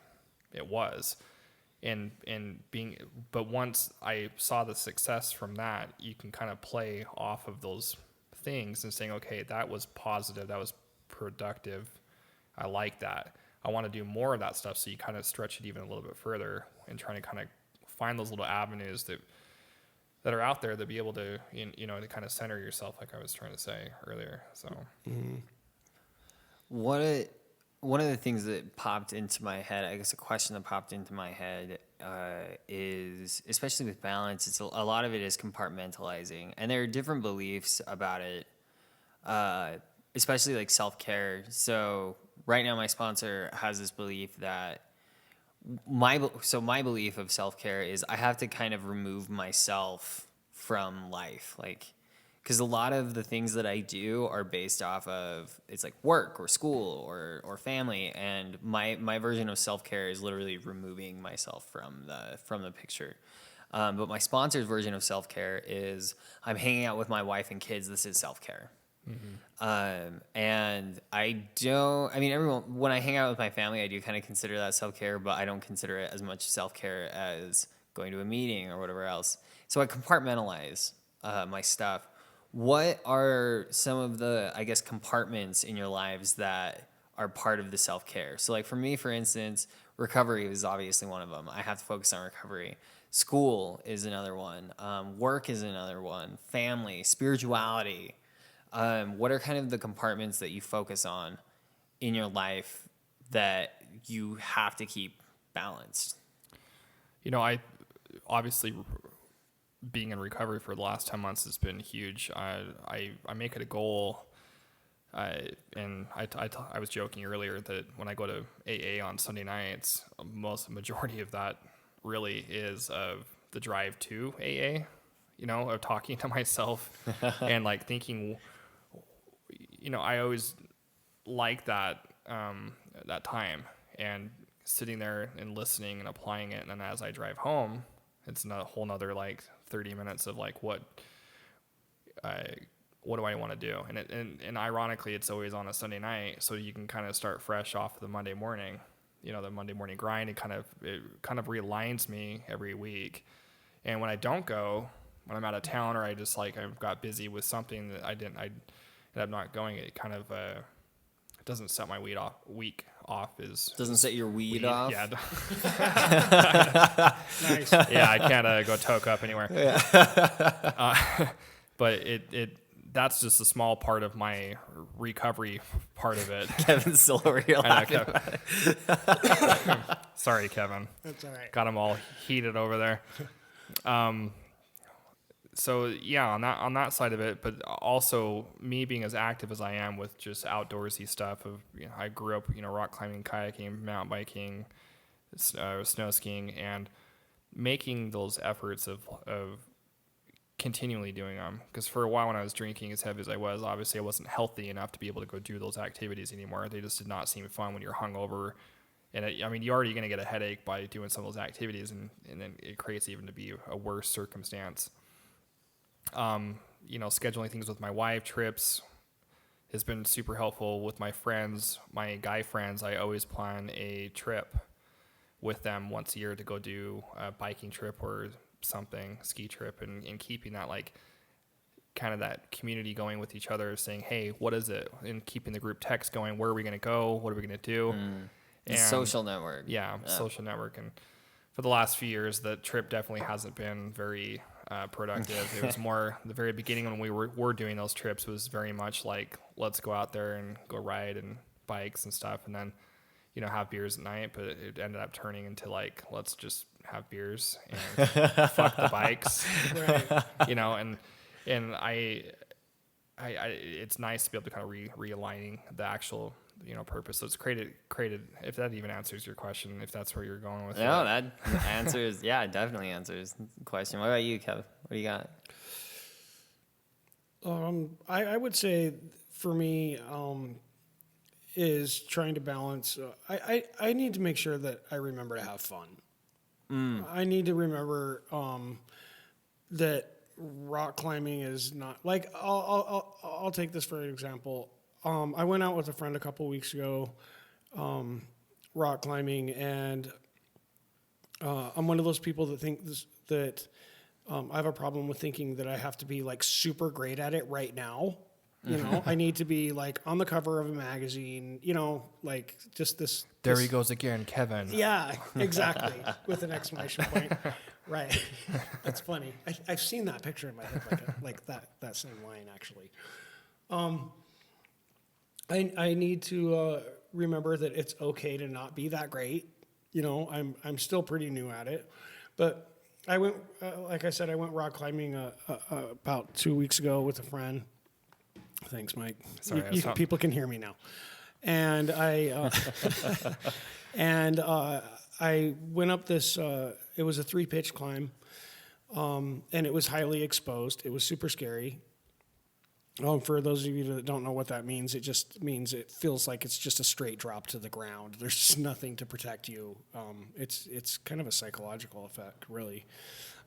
it was. But once I saw the success from that, you can kind of play off of those things and saying, okay, that was positive, that was productive, I like that, I want to do more of that stuff. So you kind of stretch it even a little bit further and trying to kind of find those little avenues that are out there to be able to, to kind of center yourself, like I was trying to say earlier. So one of the things that popped into my head, I guess a question that popped into my head is, especially with balance, it's a lot of it is compartmentalizing, and there are different beliefs about it, especially like self-care. So right now my sponsor has this belief that my belief of self-care is I have to kind of remove myself from life, like, because a lot of the things that I do are based off of, it's like work or school or family, and my version of self-care is literally removing myself from the picture. But my sponsor's version of self-care is I'm hanging out with my wife and kids. This is self-care. And everyone, when I hang out with my family, I do kind of consider that self-care, but I don't consider it as much self-care as going to a meeting or whatever else. So I compartmentalize my stuff. What are some of the, I guess, compartments in your lives that are part of the self-care? So like for me, for instance, recovery is obviously one of them. I have to focus on recovery. School is another one. Work is another one. Family, spirituality. What are kind of the compartments that you focus on in your life that you have to keep balanced? I obviously, being in recovery for the last 10 months has been huge. I make it a goal, and I was joking earlier that when I go to AA on Sunday nights, majority of that really is of the drive to AA, of talking to myself and like thinking, I always like that, that time and sitting there and listening and applying it. And then as I drive home, it's a whole nother like 30 minutes of like, what do I want to do? And ironically, it's always on a Sunday night. So you can kind of start fresh off the Monday morning, the Monday morning grind. It kind of realigns me every week. And when I don't go, when I'm out of town, or I just like, I've got busy with something that I end up not going, it kind of, it doesn't set my week off is Doesn't set your weed off? Yeah. Nice. Yeah, I can't go toke up anywhere. Yeah. But that's just a small part of my recovery part of it. Kevin's still over here laughing. Sorry, Kevin. That's all right. Got him all heated over there. So yeah, on that side of it, but also me being as active as I am with just outdoorsy stuff of, I grew up, rock climbing, kayaking, mountain biking, snow skiing, and making those efforts of continually doing them. Because for a while when I was drinking as heavy as I was, obviously I wasn't healthy enough to be able to go do those activities anymore. They just did not seem fun when you're hungover. And you're already going to get a headache by doing some of those activities, and then it creates even to be a worse circumstance. Scheduling things with my wife, trips, has been super helpful. With my friends, my guy friends, I always plan a trip with them once a year to go do a biking trip or something, ski trip, and keeping that like kind of that community going with each other, saying, hey, what is it? And keeping the group text going, where are we going to go? What are we going to do? The social network. Yeah, social network. And for the last few years, the trip definitely hasn't been very productive. It was more the very beginning when we were doing those trips was very much like, let's go out there and go ride and bikes and stuff, and then have beers at night. But it ended up turning into like, let's just have beers and fuck the bikes. Right. And I it's nice to be able to kind of realigning the actual purpose. So it's created, if that even answers your question, if that's where you're going with it. No, that answers, yeah, it definitely answers the question. What about you, Kev? What do you got? I would say for me, is trying to balance. I need to make sure that I remember to have fun. I need to remember that rock climbing is not like, I'll take this for an example. I went out with a friend a couple weeks ago, rock climbing, and I'm one of those people that think that I have a problem with thinking that I have to be like super great at it right now. You know, I need to be like on the cover of a magazine, you know, like just this. There this- he goes again, Kevin. Yeah, exactly. With an exclamation point. Right. That's funny. I've seen that picture in my head, like that same line, actually. I need to remember that it's okay to not be that great. You know, I'm still pretty new at it, but I went, like I said, I went rock climbing about 2 weeks ago with a friend. Thanks, Mike. Sorry, People can hear me now. And I I went up this. It was a 3-pitch climb, and it was highly exposed. It was super scary. For those of you that don't know what that means, it just means it feels like it's just a straight drop to the ground. There's just nothing to protect you. It's kind of a psychological effect, really.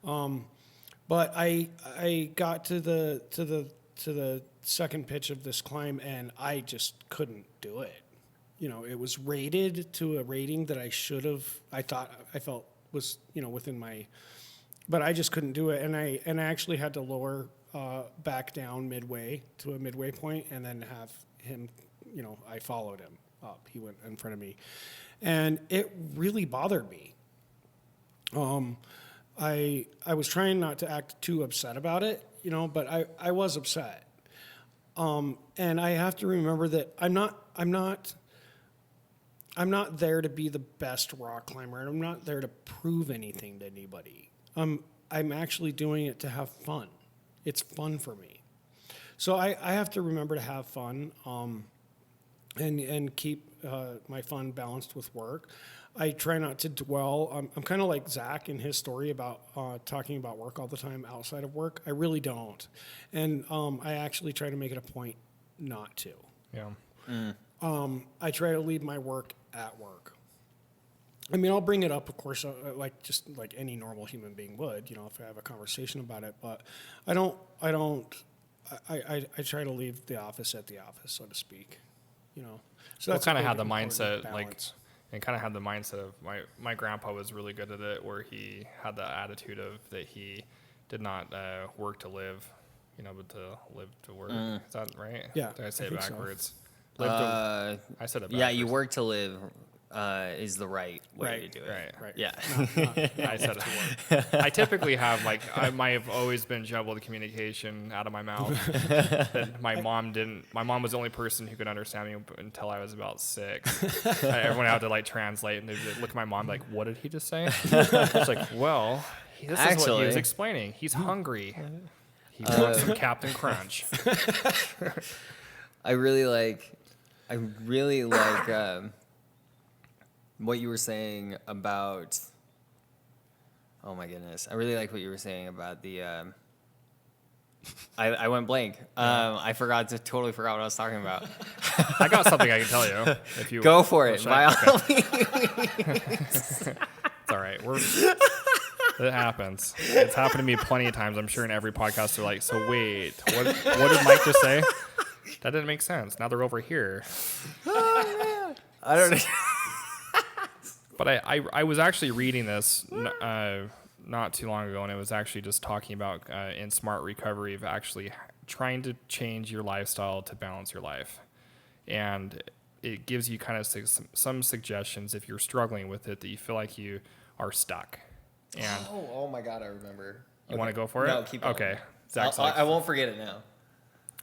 But I got to the second pitch of this climb, and I just couldn't do it. You know, it was rated to a rating that I felt was, you know, within my, but I just couldn't do it. And I actually had to lower back down midway to a midway point, and then have him, you know, I followed him up. He went in front of me, and it really bothered me. I was trying not to act too upset about it, you know, but I was upset. And I have to remember that I'm not there to be the best rock climber, and I'm not there to prove anything to anybody. I'm actually doing it to have fun. It's fun for me. So I have to remember to have fun, and keep my fun balanced with work. I try not to dwell. I'm kind of like Zach in his story about talking about work all the time outside of work. I really don't. And I actually try to make it a point not to. Yeah. I try to leave my work at work. I mean, I'll bring it up, of course, just like any normal human being would, you know, if I have a conversation about it. But I try to leave the office at the office, so to speak, you know. So that's kind of a had big, the important mindset, balance. and kind of had the mindset of my grandpa was really good at it, where he had the attitude of that he did not work to live, you know, but to live to work. Is that right? Yeah, Did I say I it think so. backwards? Live to, I said it backwards. Yeah, you work to live is the right way Right, to do it. Right. Yeah. I said it. I typically have I might have always been jumbled communication out of my mouth. That my mom was the only person who could understand me until I was about 6. Everyone had to like translate, and they'd look at my mom like, "What did he just say?" It's like, well, this is what he was Actually- explaining. He's hungry. He wants some Captain Crunch. I really like what you were saying about. Oh my goodness! I really like what you were saying about the. I went blank. Totally forgot what I was talking about. I got something I can tell you. If you Go for it. Should By I? all Okay. means. It's all right. It happens. It's happened to me plenty of times. I'm sure in every podcast they're like, so wait, what did Mike just say? That didn't make sense. Now they're over here. I don't know. But I was actually reading this not too long ago, and it was actually just talking about in Smart Recovery of actually trying to change your lifestyle to balance your life. And it gives you kind of some suggestions if you're struggling with it that you feel like you are stuck. And Oh my God! I remember. you want to go for it? No, keep going. Okay. Zach's like, I won't forget it now.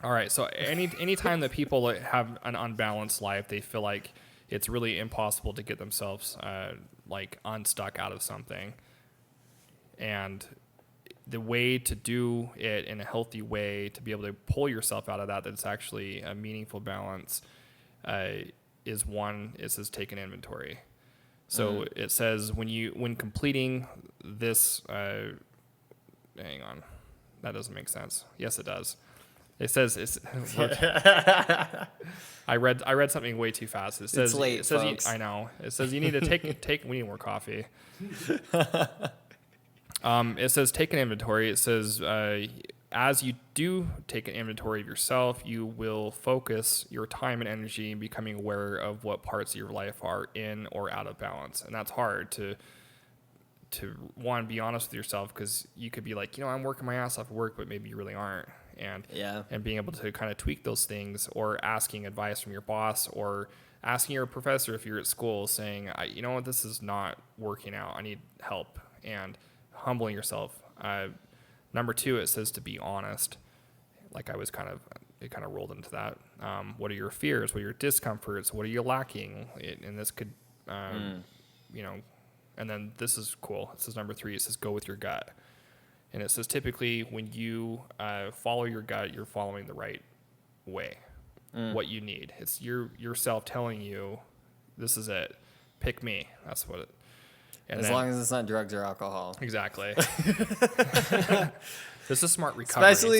all right. So any time that people have an unbalanced life, they feel like it's really impossible to get themselves like unstuck out of something. And the way to do it in a healthy way to be able to pull yourself out of that's actually a meaningful balance is it says take an inventory. So it says when completing this, hang on, that doesn't make sense. Yes, it does. It says I read something way too fast. It says late, it says folks. I know. It says you need to take. We need more coffee. It says take an inventory. It says as you do take an inventory of yourself, you will focus your time and energy in becoming aware of what parts of your life are in or out of balance. And that's hard to one, be honest with yourself, because you could be like, I'm working my ass off at work, but maybe you really aren't. And being able to kind of tweak those things, or asking advice from your boss, or asking your professor if you're at school, saying, this is not working out. I need help, and humbling yourself. Number 2, it says to be honest. Like it kind of rolled into that. What are your fears? What are your discomforts? What are you lacking? And this could, and then this is cool. It says number 3, it says go with your gut. And it says typically when you follow your gut, you're following the right way, what you need. It's yourself telling you, this is it. Pick me. That's what it. And as long as it's not drugs or alcohol. Exactly. This is smart recovery. Especially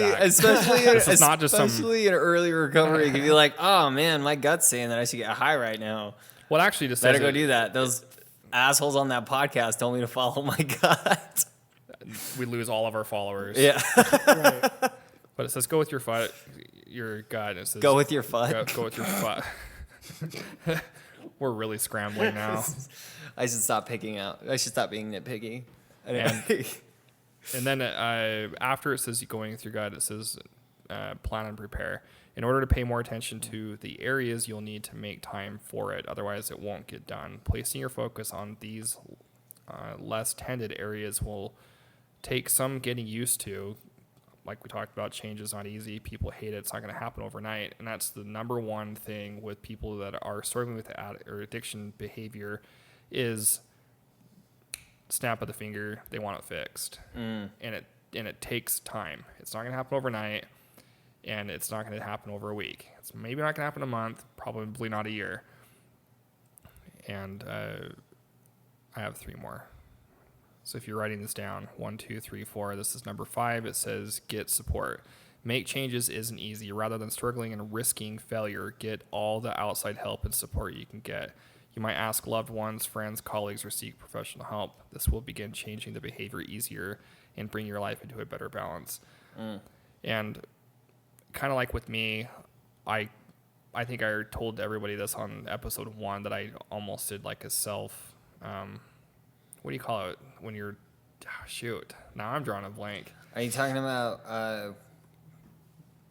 this is not just especially in early recovery, you can be like, oh man, my gut's saying that I should get high right now. Well, actually, just better go do that. Those assholes on that podcast told me to follow my gut. We lose all of our followers. Yeah. Right. But it says go with your gut. It says go with your foot. Go with your foot. We're really scrambling now. I should stop picking out. I should stop being nitpicky. And then after it says going with your gut, it says plan and prepare. In order to pay more attention to the areas, you'll need to make time for it. Otherwise, it won't get done. Placing your focus on these less tended areas will take some getting used to. Like we talked about, change is not easy. People hate it. It's not going to happen overnight. And that's the number one thing with people that are struggling with addiction behavior is snap of the finger. They want it fixed. And it takes time. It's not going to happen overnight, and it's not going to happen over a week. It's maybe not going to happen a month, probably not a year. And I have 3 more. So if you're writing this down, 1, 2, 3, 4, this is number 5. It says get support. Make changes isn't easy. Rather than struggling and risking failure, get all the outside help and support you can get. You might ask loved ones, friends, colleagues, or seek professional help. This will begin changing the behavior easier and bring your life into a better balance. And kind of like with me, I think I told everybody this on episode 1 that I almost did like a self, what do you call it when you're, shoot, now I'm drawing a blank. Are you talking about,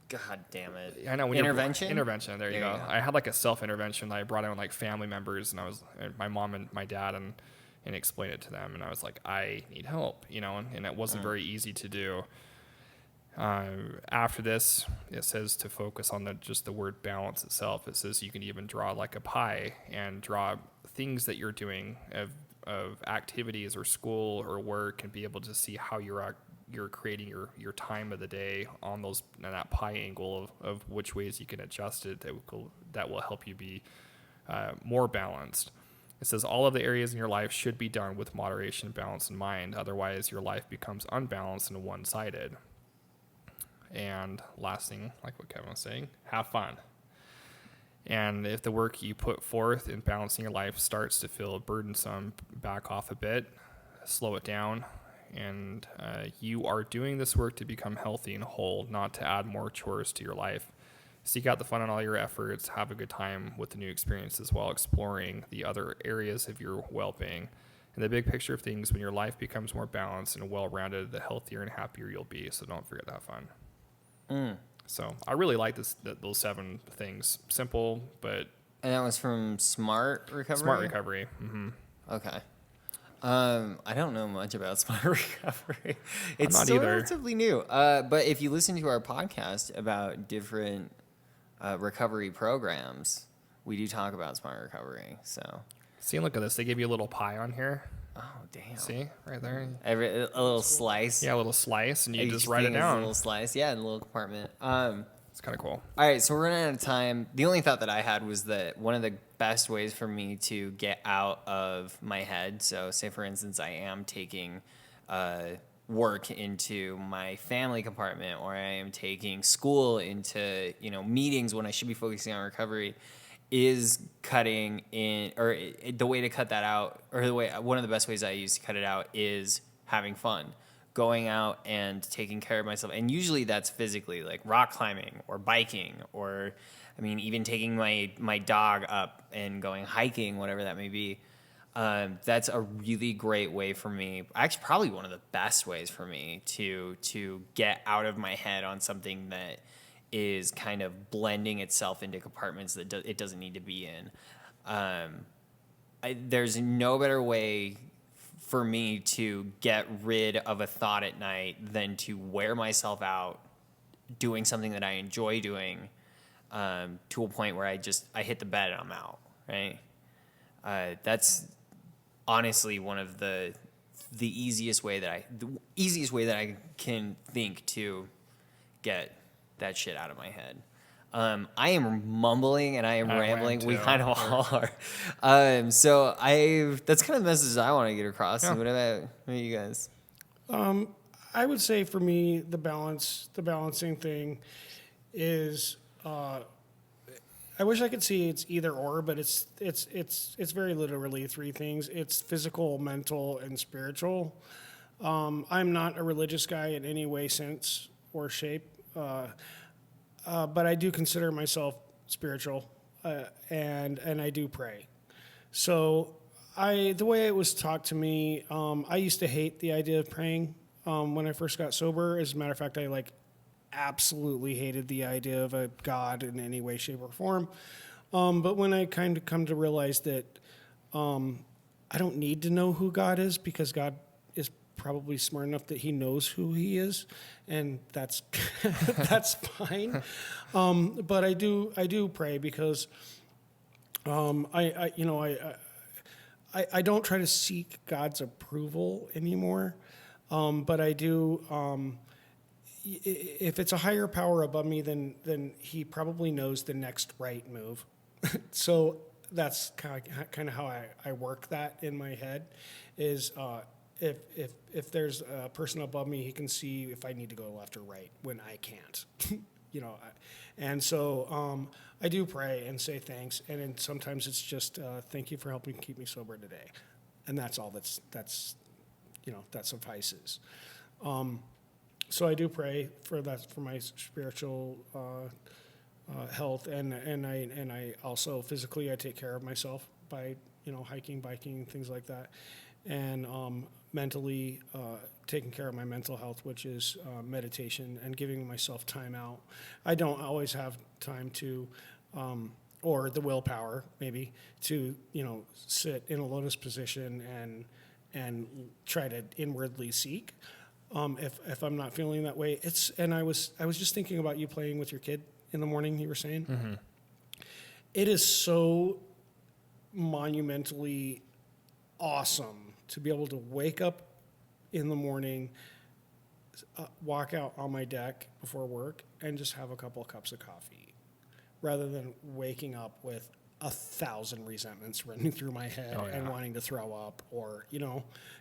God damn it. I know. When intervention? Intervention, there you go. I had like a self-intervention that I brought in like family members, and my mom and my dad, and explained it to them, and I was like, I need help, and it wasn't very easy to do. After this, it says to focus on just the word balance itself. It says you can even draw like a pie and draw things that you're doing of activities or school or work, and be able to see how you're creating your time of the day on that pie angle of which ways you can adjust it that will help you be more balanced. It says all of the areas in your life should be done with moderation and balance in mind. Otherwise, your life becomes unbalanced and one-sided. And last thing, like what Kevin was saying, have fun. And if the work you put forth in balancing your life starts to feel burdensome, back off a bit, slow it down. And you are doing this work to become healthy and whole, not to add more chores to your life. Seek out the fun in all your efforts. Have a good time with the new experiences while exploring the other areas of your well-being. And the big picture of things, when your life becomes more balanced and well-rounded, the healthier and happier you'll be. So don't forget to have fun. So I really like those 7 things. Simple, but... And that was from Smart Recovery? Smart Recovery. Mm-hmm. Okay. I don't know much about Smart Recovery. It's not still either. relatively new. But if you listen to our podcast about different recovery programs, we do talk about Smart Recovery. So. See, look at this. They gave you a little pie on here. Oh, damn. See, right there. A little slice. Yeah, a little slice, and you Each just write it thing is down. A little slice. Yeah, in a little compartment. It's kind of cool. All right, so we're running out of time. The only thought that I had was that one of the best ways for me to get out of my head, so say for instance I am taking work into my family compartment, or I am taking school into meetings when I should be focusing on recovery, is cutting in, or the way to cut that out, or one of the best ways I use to cut it out is having fun. going out and taking care of myself. And usually that's physically, like rock climbing or biking, or I mean, even taking my dog up and going hiking, whatever that may be. That's a really great way for me, actually probably one of the best ways for me to get out of my head on something that is kind of blending itself into compartments that it doesn't need to be in. There's no better way for me to get rid of a thought at night than to wear myself out doing something that I enjoy doing, to a point where I hit the bed and I'm out, right? That's honestly one of the easiest way that I can think to get that shit out of my head. I am mumbling and I am rambling. We kind of all are. So that's kind of the message I want to get across. Yeah. What about you guys? I would say for me, the balancing thing is, I wish I could see it's either or, but it's very literally three things. It's physical, mental, and spiritual. I'm not a religious guy in any way, sense, or shape, but I do consider myself spiritual, and I do pray. So the way it was taught to me, I used to hate the idea of praying when I first got sober. As a matter of fact, I absolutely hated the idea of a God in any way, shape, or form. But when I kind of come to realize that I don't need to know who God is, because God is probably smart enough that He knows who He is, and that's that's fine. But I do pray because I don't try to seek God's approval anymore, but I do. If it's a higher power above me, then He probably knows the next right move. So that's kind of how I work that in my head. Is if there's a person above me, He can see if I need to go left or right when I can't. And so I do pray and say thanks, and then sometimes it's just thank you for helping keep me sober today, and that's all. That suffices. So I do pray for my spiritual health, and I also physically I take care of myself by hiking, biking, things like that, and mentally taking care of my mental health, which is meditation and giving myself time out. I don't always have time to, or the willpower maybe to sit in a lotus position and try to inwardly seek. If I'm not feeling that way, and I was just thinking about you playing with your kid in the morning. You were saying, mm-hmm. It is so monumentally awesome to be able to wake up in the morning, walk out on my deck before work, and just have a couple of cups of coffee, rather than waking up with 1,000 resentments running through my head and wanting to throw up, or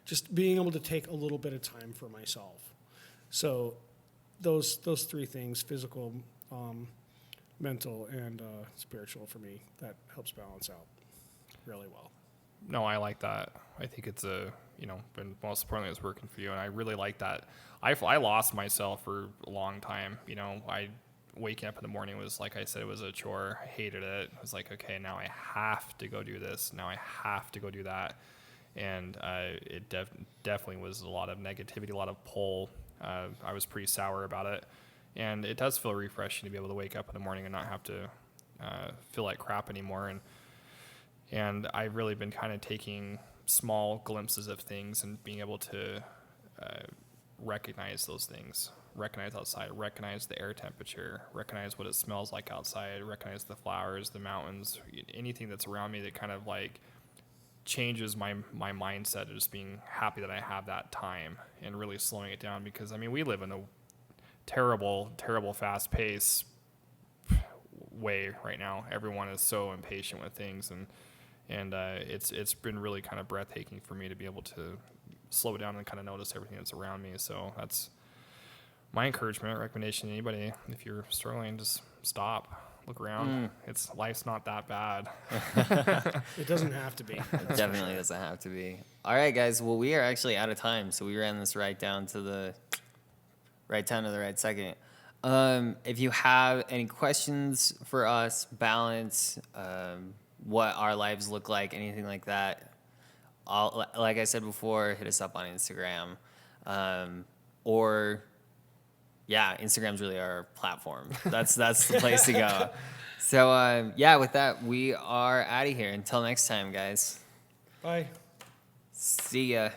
just being able to take a little bit of time for myself. So those three things: physical, mental, and spiritual, for me, that helps balance out really well. No, I like that. I think it's and most importantly, it's working for you, and I really like that. I lost myself for a long time. Waking up in the morning was, like I said, it was a chore. I hated it. It was like, okay, now I have to go do this. Now I have to go do that. And it definitely was a lot of negativity, a lot of pull. I was pretty sour about it. And it does feel refreshing to be able to wake up in the morning and not have to feel like crap anymore. And I've really been kind of taking small glimpses of things and being able to recognize those things. Recognize outside, recognize the air temperature, recognize what it smells like outside, recognize the flowers, the mountains, anything that's around me that kind of changes my mindset of just being happy that I have that time and really slowing it down, because we live in a terrible fast pace way right now. Everyone is so impatient with things, and it's been really kind of breathtaking for me to be able to slow down and kind of notice everything that's around me. So that's my encouragement, recommendation to anybody. If you're struggling, just stop, look around. It's life's not that bad. It doesn't have to be. It definitely doesn't have to be. All right, guys. Well, we are actually out of time, so we ran this right down to the right second. If you have any questions for us, balance, what our lives look like, anything like that, like I said before, hit us up on Instagram, or yeah, Instagram's really our platform. That's the place to go. So yeah, with that, we are out of here. Until next time, guys. Bye. See ya.